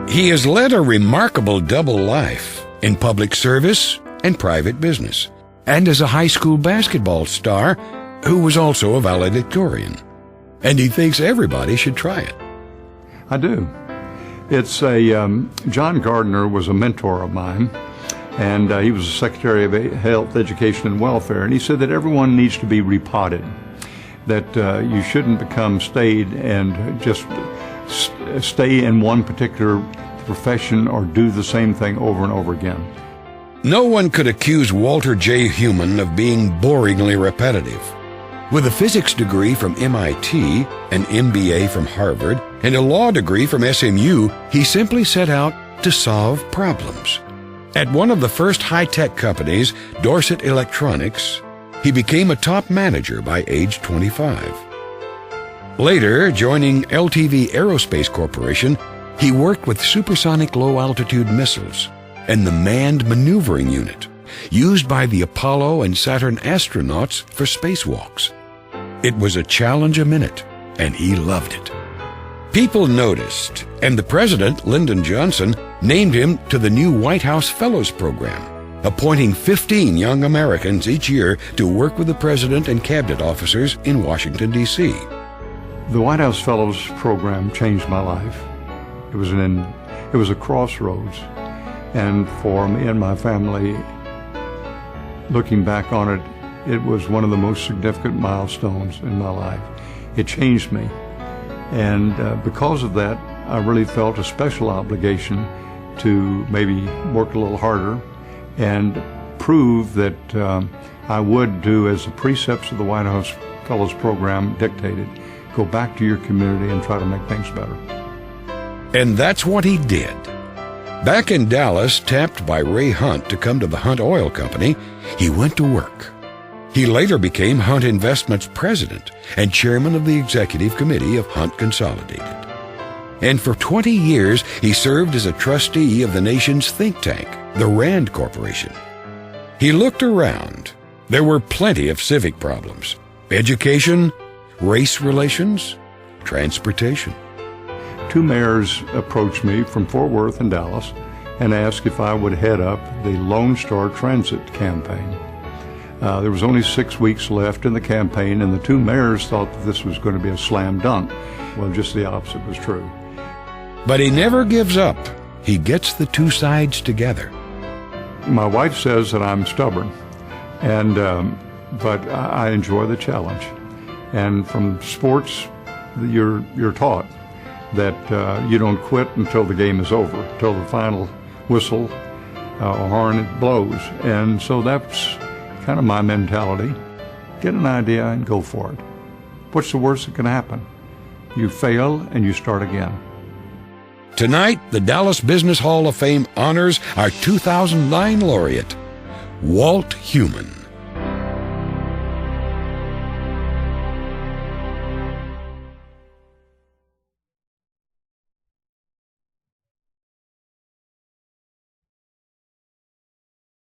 He has led a remarkable double life in public service and private business, and as a high school basketball star who was also a valedictorian. And he thinks everybody should try it. I do. It's John Gardner was a mentor of mine, and he was the Secretary of Health, Education, and Welfare, and he said that everyone needs to be repotted, that you shouldn't become staid and just stay in one particular profession or do the same thing over and over again. No one could accuse Walter J. Humann of being boringly repetitive. With a physics degree from MIT, an MBA from Harvard, and a law degree from SMU, he simply set out to solve problems. At one of the first high-tech companies, Dorset Electronics, he became a top manager by age 25. Later, joining LTV Aerospace Corporation, he worked with supersonic low-altitude missiles and the Manned Maneuvering Unit, used by the Apollo and Saturn astronauts for spacewalks. It was a challenge a minute, and he loved it. People noticed, and the president, Lyndon Johnson, named him to the new White House Fellows Program, appointing 15 young Americans each year to work with the president and cabinet officers in Washington, D.C. The White House Fellows Program changed my life. It was a crossroads, and for me and my family, looking back on it, it was one of the most significant milestones in my life. It changed me, and because of that, I really felt a special obligation to maybe work a little harder and prove that I would do as the precepts of the White House Fellows Program dictated. Go back to your community and try to make things better. And that's what he did. Back in Dallas, tapped by Ray Hunt to come to the Hunt Oil Company, he went to work. He later became Hunt Investments president and chairman of the executive committee of Hunt Consolidated. And for 20 years, he served as a trustee of the nation's think tank, the Rand Corporation. He looked around. There were plenty of civic problems: education, race relations, transportation. Two mayors approached me from Fort Worth and Dallas and asked if I would head up the Lone Star Transit campaign. There was only 6 weeks left in the campaign, and the two mayors thought that this was going to be a slam dunk. Well, just the opposite was true. But he never gives up. He gets the two sides together. My wife says that I'm stubborn, and but I enjoy the challenge. And from sports, you're taught that you don't quit until the game is over, until the final whistle or horn blows. And so that's kind of my mentality. Get an idea and go for it. What's the worst that can happen? You fail and you start again. Tonight, the Dallas Business Hall of Fame honors our 2009 laureate, Walt Humann.